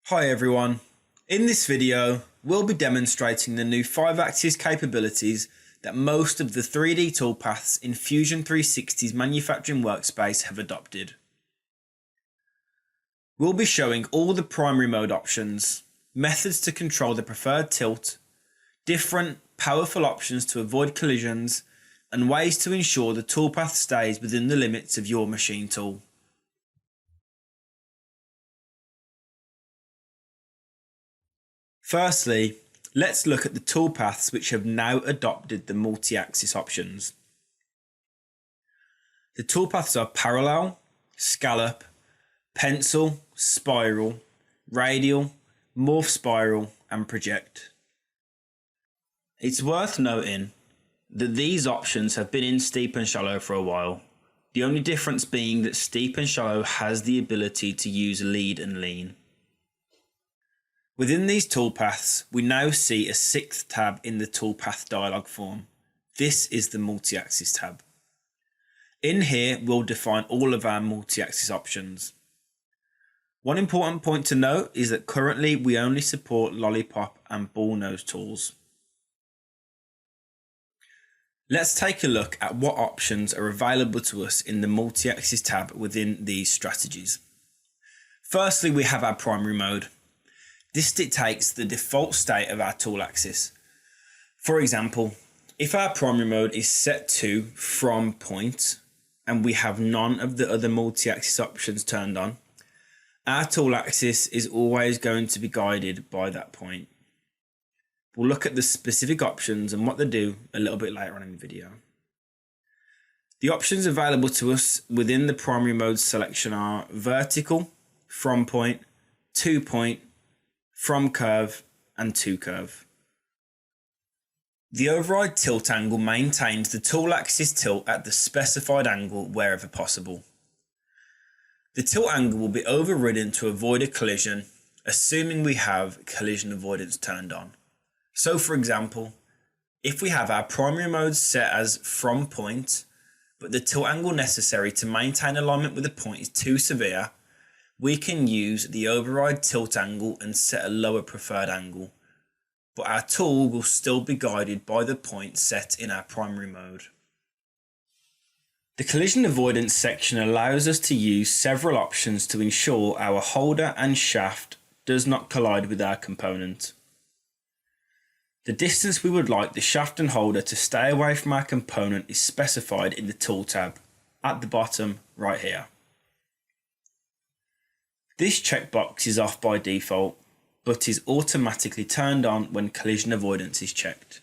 Hi everyone, in this video we'll be demonstrating the new 5-axis capabilities that most of the 3D toolpaths in Fusion 360's manufacturing workspace have adopted. We'll be showing all the primary mode options, methods to control the preferred tilt, different powerful options to avoid collisions, and ways to ensure the toolpath stays within the limits of your machine tool. Firstly, let's look at the toolpaths which have now adopted the multi-axis options. The toolpaths are parallel, scallop, pencil, spiral, radial, morph spiral, and project. It's worth noting that these options have been in steep and shallow for a while, the only difference being that steep and shallow has the ability to use lead and lean. Within these toolpaths, we now see a 6th tab in the toolpath dialog form. This is the multi-axis tab. In here, we'll define all of our multi-axis options. One important point to note is that currently we only support lollipop and ball nose tools. Let's take a look at what options are available to us in the multi-axis tab within these strategies. Firstly, we have our primary mode. This dictates the default state of our tool axis. For example, if our primary mode is set to from point and we have none of the other multi-axis options turned on, our tool axis is always going to be guided by that point. We'll look at the specific options and what they do a little bit later on in the video. The options available to us within the primary mode selection are vertical, from point, to point, from curve, and to curve. The override tilt angle maintains the tool axis tilt at the specified angle wherever possible. The tilt angle will be overridden to avoid a collision, assuming we have collision avoidance turned on. So for example, if we have our primary mode set as from point, but the tilt angle necessary to maintain alignment with the point is too severe, we can use the override tilt angle and set a lower preferred angle, but our tool will still be guided by the point set in our primary mode. The collision avoidance section allows us to use several options to ensure our holder and shaft does not collide with our component. The distance we would like the shaft and holder to stay away from our component is specified in the tool tab at the bottom right here. This checkbox is off by default, but is automatically turned on when collision avoidance is checked.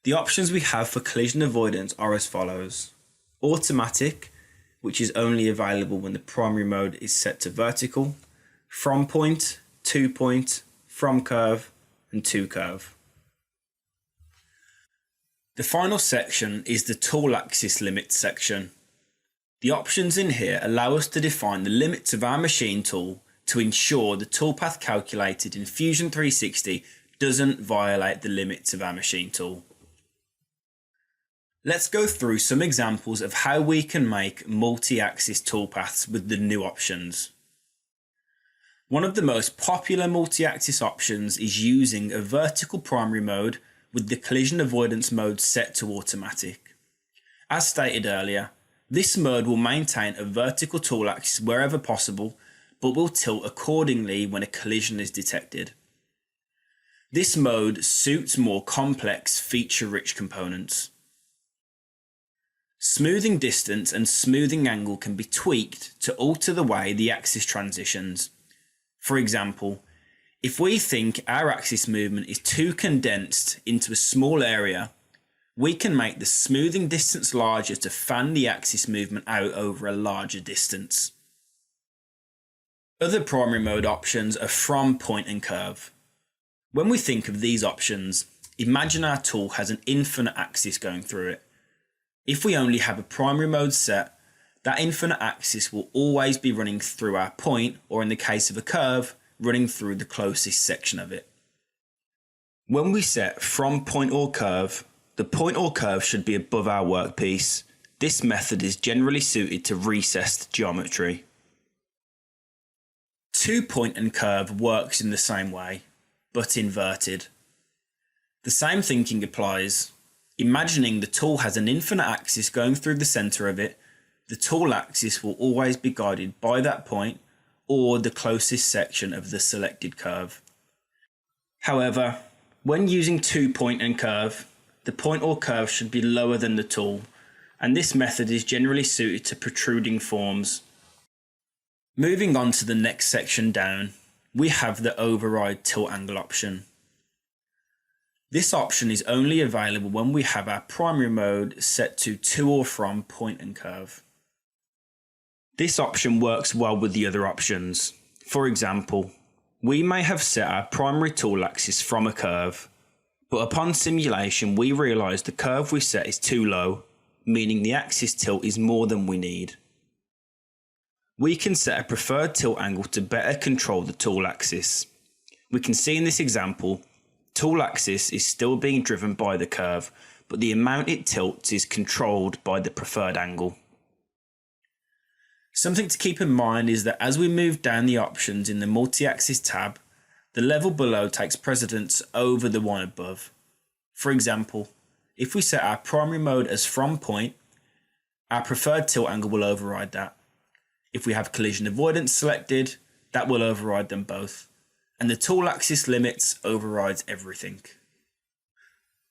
The options we have for collision avoidance are as follows. Automatic, which is only available when the primary mode is set to vertical, from point, to point, from curve, and to curve. The final section is the tool axis limits section. The options in here allow us to define the limits of our machine tool to ensure the toolpath calculated in Fusion 360 doesn't violate the limits of our machine tool. Let's go through some examples of how we can make multi-axis toolpaths with the new options. One of the most popular multi-axis options is using a vertical primary mode with the collision avoidance mode set to automatic. As stated earlier, this mode will maintain a vertical tool axis wherever possible, but will tilt accordingly when a collision is detected. This mode suits more complex, feature-rich components. Smoothing distance and smoothing angle can be tweaked to alter the way the axis transitions. For example, if we think our axis movement is too condensed into a small area, we can make the smoothing distance larger to fan the axis movement out over a larger distance. Other primary mode options are from, point, and curve. When we think of these options, imagine our tool has an infinite axis going through it. If we only have a primary mode set, that infinite axis will always be running through our point, or in the case of a curve, running through the closest section of it. When we set from, point, or curve, the point or curve should be above our workpiece. This method is generally suited to recessed geometry. 2-point and curve works in the same way, but inverted. The same thinking applies. Imagining the tool has an infinite axis going through the centre of it, the tool axis will always be guided by that point or the closest section of the selected curve. However, when using 2-point and curve, the point or curve should be lower than the tool, and this method is generally suited to protruding forms. Moving on to the next section down, we have the override tilt angle option. This option is only available when we have our primary mode set to or from point and curve. This option works well with the other options. For example, we may have set our primary tool axis from a curve, but upon simulation we realise the curve we set is too low, meaning the axis tilt is more than we need. We can set a preferred tilt angle to better control the tool axis. We can see in this example, tool axis is still being driven by the curve, but the amount it tilts is controlled by the preferred angle. Something to keep in mind is that as we move down the options in the multi-axis tab, the level below takes precedence over the one above. For example, if we set our primary mode as from point, our preferred tilt angle will override that. If we have collision avoidance selected, that will override them both. And the tool axis limits overrides everything.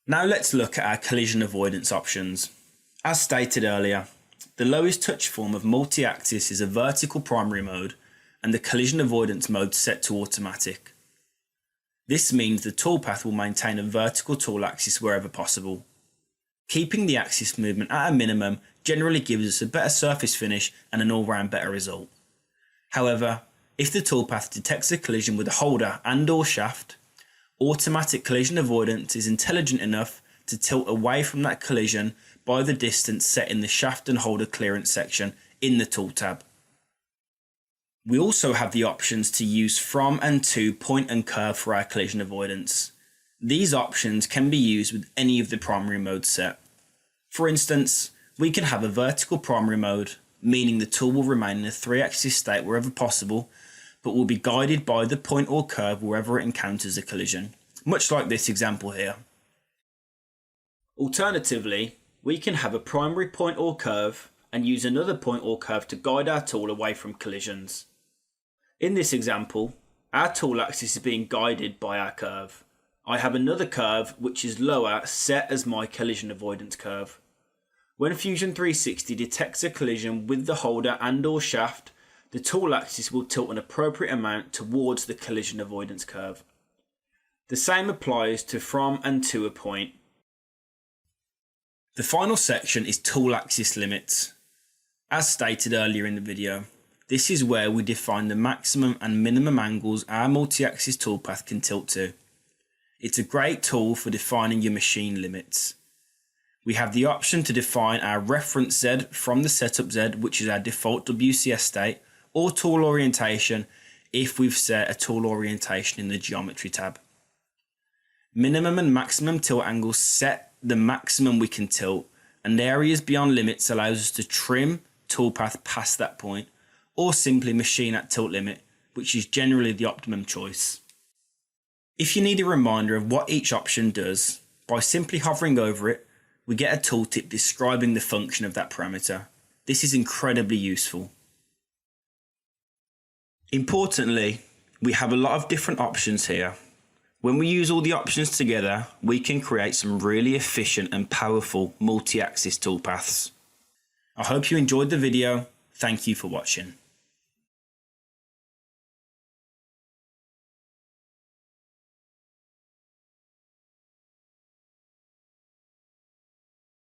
Now let's look at our collision avoidance options. As stated earlier, the lowest touch form of multi-axis is a vertical primary mode and the collision avoidance mode set to automatic. This means the toolpath will maintain a vertical tool axis wherever possible. Keeping the axis movement at a minimum generally gives us a better surface finish and an all-round better result. However, if the toolpath detects a collision with a holder and/or shaft, automatic collision avoidance is intelligent enough to tilt away from that collision by the distance set in the shaft and holder clearance section in the tool tab. We also have the options to use from and to point and curve for our collision avoidance. These options can be used with any of the primary modes set. For instance, we can have a vertical primary mode, meaning the tool will remain in a 3-axis state wherever possible, but will be guided by the point or curve wherever it encounters a collision, much like this example here. Alternatively, we can have a primary point or curve and use another point or curve to guide our tool away from collisions. In this example, our tool axis is being guided by our curve. I have another curve which is lower set as my collision avoidance curve. When Fusion 360 detects a collision with the holder and/or shaft, the tool axis will tilt an appropriate amount towards the collision avoidance curve. The same applies to from and to a point. The final section is tool axis limits. As stated earlier in the video, this is where we define the maximum and minimum angles our multi-axis toolpath can tilt to. It's a great tool for defining your machine limits. We have the option to define our reference Z from the setup Z, which is our default WCS state, or tool orientation if we've set a tool orientation in the geometry tab. Minimum and maximum tilt angles set the maximum we can tilt, and areas beyond limits allows us to trim toolpath past that point, or simply machine at tilt limit, which is generally the optimum choice. If you need a reminder of what each option does, by simply hovering over it, we get a tooltip describing the function of that parameter. This is incredibly useful. Importantly, we have a lot of different options here. When we use all the options together, we can create some really efficient and powerful multi-axis toolpaths. I hope you enjoyed the video. Thank you for watching.